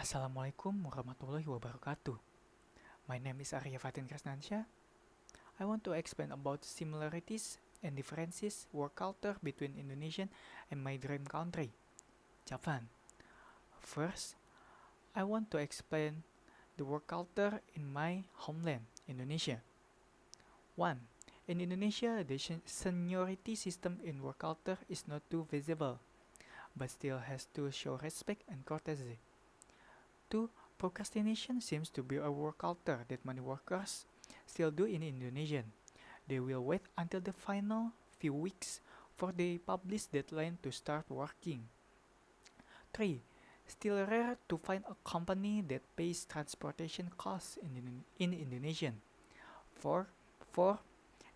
Assalamualaikum warahmatullahi wabarakatuh. My name is Arya Fatin Krisnansyah. I want to explain about similarities and differences work culture between Indonesian and my dream country, Japan. First, I want to explain the work culture in my homeland, Indonesia. 1. In Indonesia, the seniority system in work culture is not too visible, but still has to show respect and courtesy. 2. Procrastination seems to be a work culture that many workers still do in Indonesia. They will wait until the final few weeks for the published deadline to start working. 3. Still rare to find a company that pays transportation costs in Indonesian. 4. 4.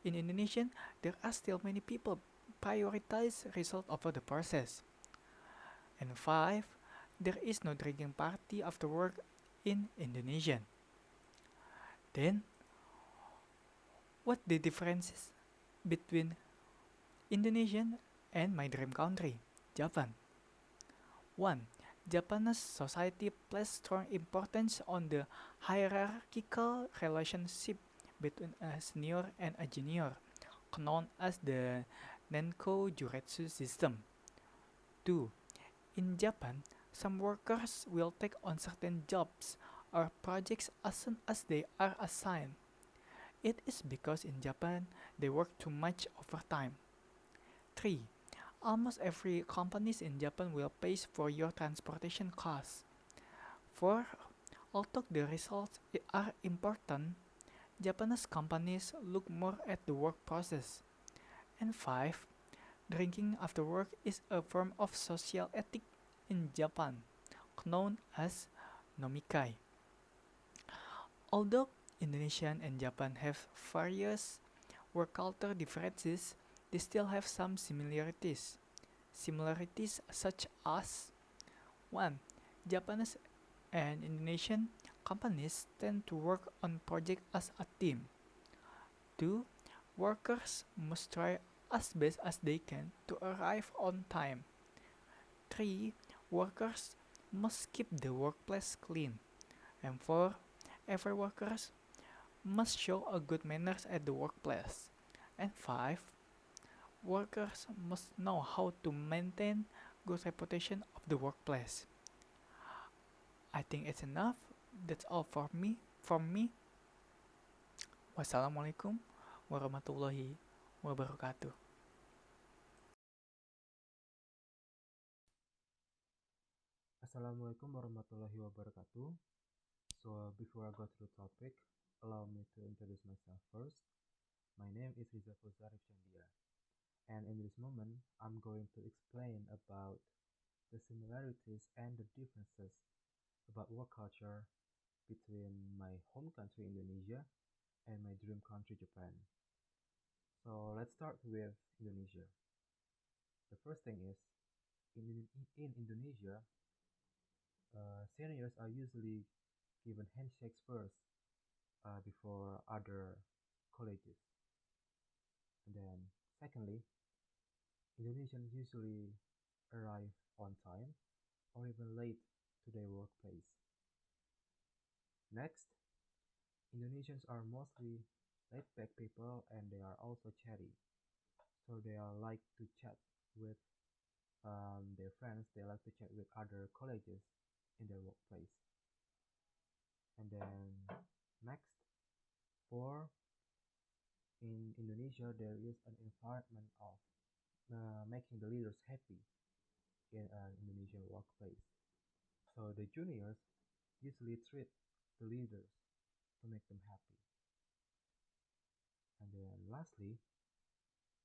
In Indonesian, there are still many people prioritize result over the process. And 5. There is no drinking party after work in Indonesian. Then, what the differences between Indonesian and my dream country, Japan? 1. Japanese society places strong importance on the hierarchical relationship between a senior and a junior, known as the Nenko Juretsu system. 2. In Japan, some workers will take on certain jobs or projects as soon as they are assigned. It is because in Japan they work too much overtime. 3. Almost every companies in Japan will pay for your transportation costs. 4. Although the results are important, Japanese companies look more at the work process. And 5. Drinking after work is a form of social ethic in Japan, known as nomikai. Although Indonesia and Japan have various work culture differences, they still have some similarities. Similarities such as 1. Japanese and Indonesian companies tend to work on projects as a team. 2. Workers must try as best as they can to arrive on time. 3. Workers must keep the workplace clean. And 4. Every workers must show a good manners at the workplace. And 5. Workers must know how to maintain good reputation of the workplace. I think it's enough. That's all for me. From me. Wassalamualaikum warahmatullahi wabarakatuh. Assalamualaikum warahmatullahi wabarakatuh. So before I go to the topic, allow me to introduce myself first. My name is Riza Rifshandya, and in this moment, I'm going to explain about the similarities and the differences about work culture between my home country Indonesia and my dream country Japan. So let's start with Indonesia. The first thing is in Indonesia, seniors are usually given handshakes first before other colleges. And then, secondly, Indonesians usually arrive on time or even late to their workplace. Next, Indonesians are mostly laid-back people and they are also chatty. So they are like to chat with their friends, they like to chat with other colleges in their workplace. And then next, for in Indonesia, there is an environment of making the leaders happy in an Indonesian workplace. So the juniors usually treat the leaders to make them happy. And then lastly,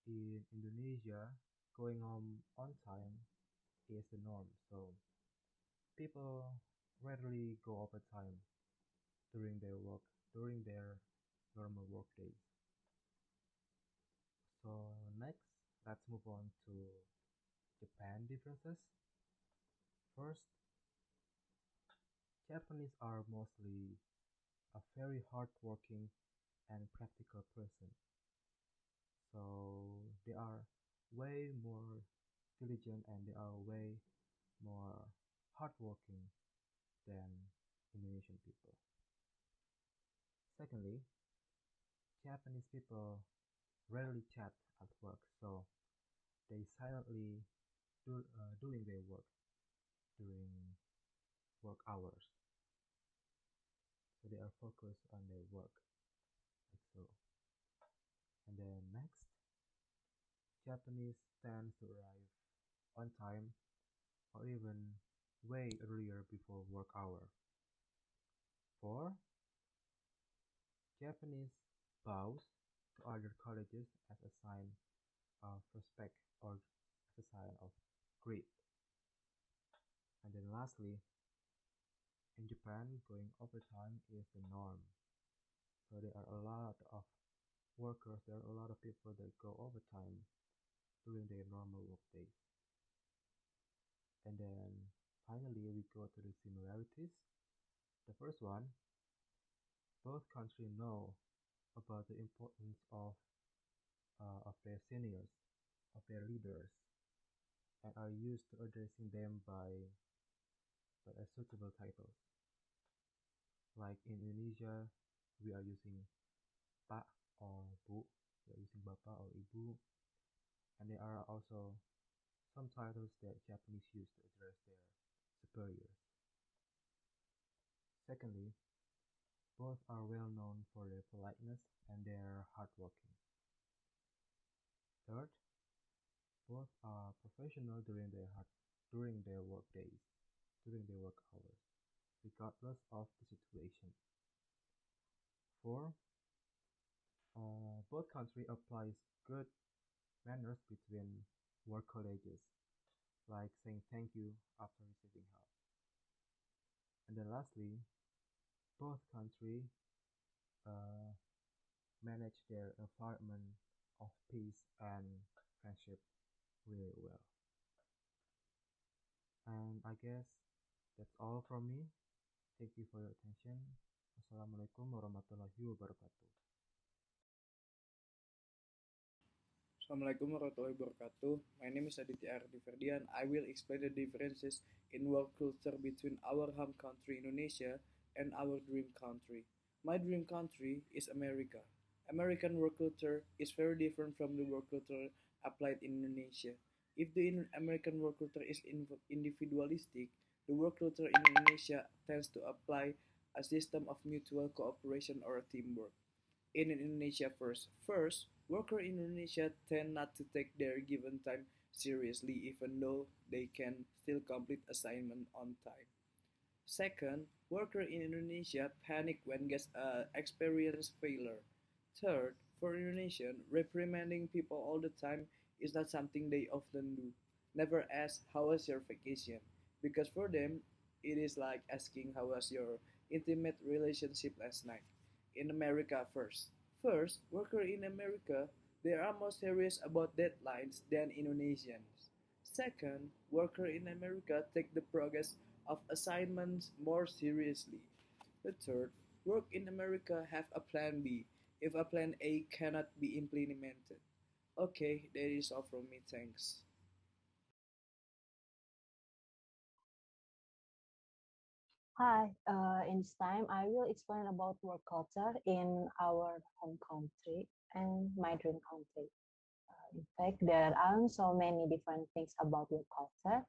in Indonesia, going home on time is the norm. So people rarely go overtime during their normal work days. So next, let's move on to Japan differences. First, Japanese are mostly a very hardworking and practical person. So they are way more diligent and they are way more hardworking than Indonesian people. Secondly, Japanese people rarely chat at work, so they silently doing their work during work hours. So they are focused on their work, like so. And then next, Japanese tend to arrive on time or even way earlier before work hour. 4. Japanese bows to other colleges as a sign of respect or as a sign of greed. And then lastly, in Japan, going overtime is the norm. So there are a lot of workers, there are a lot of people that go overtime during their normal work days. And then finally, we go to the similarities. The first one, both countries know about the importance of their seniors, of their leaders, and are used to addressing them by a suitable titles. Like in Indonesia, we are using Pak or Bu, we are using Bapak or Ibu, and there are also some titles that Japanese use to address their superiors. Secondly, both are well known for their politeness and their hardworking. Third, both are professional during their work days, during their work hours, regardless of the situation. 4. Both countries applies good manners between work colleagues, like saying thank you after receiving help. And then lastly, both countries uh, manage their environment of peace and friendship really well. And I guess that's all from me. Thank you for your attention. Assalamualaikum warahmatullahi wabarakatuh. Assalamualaikum warahmatullahi wabarakatuh. My name is Aditya Ardy Ferdian. I will explain the differences in work culture between our home country Indonesia and our dream country. My dream country is America. American work culture is very different from the work culture applied in Indonesia. If the American work culture is individualistic, the work culture in Indonesia tends to apply a system of mutual cooperation or teamwork in Indonesia first. First, workers in Indonesia tend not to take their given time seriously even though they can still complete assignment on time. Second, workers in Indonesia panic when guests experience failure. Third, for Indonesian, reprimanding people all the time is not something they often do. Never ask how was your vacation because for them it is like asking how was your intimate relationship last night. In America first. First, workers in America they are more serious about deadlines than Indonesians. Second, workers in America take the progress of assignments more seriously. The third, work in America have a plan B if a plan A cannot be implemented. Okay, that is all from me. Thanks. Hi, in this time I will explain about work culture in our home country and my dream country. In fact, there are so many different things about work culture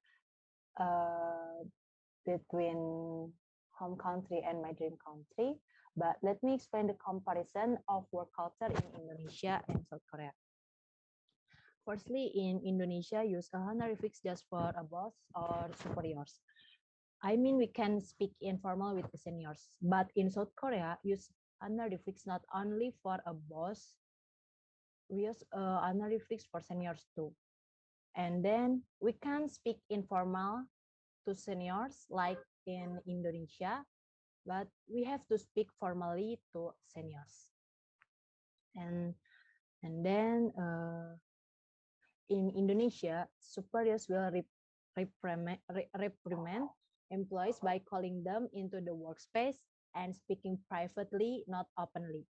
uh, between home country and my dream country. But let me explain the comparison of work culture in Indonesia and South Korea. Firstly, in Indonesia, use a honorifics just for a boss or superiors. I mean, we can speak informal with the seniors, but in South Korea, use honorifics not only for a boss, we use honorifics for seniors too. And then we can speak informal to seniors like in Indonesia, but we have to speak formally to seniors. And and then in Indonesia, superiors will reprimand employees by calling them into the workspace and speaking privately, not openly.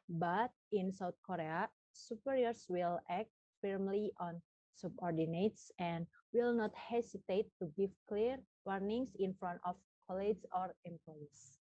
But in South Korea, superiors will act firmly on subordinates and will not hesitate to give clear warnings in front of colleagues, or employees.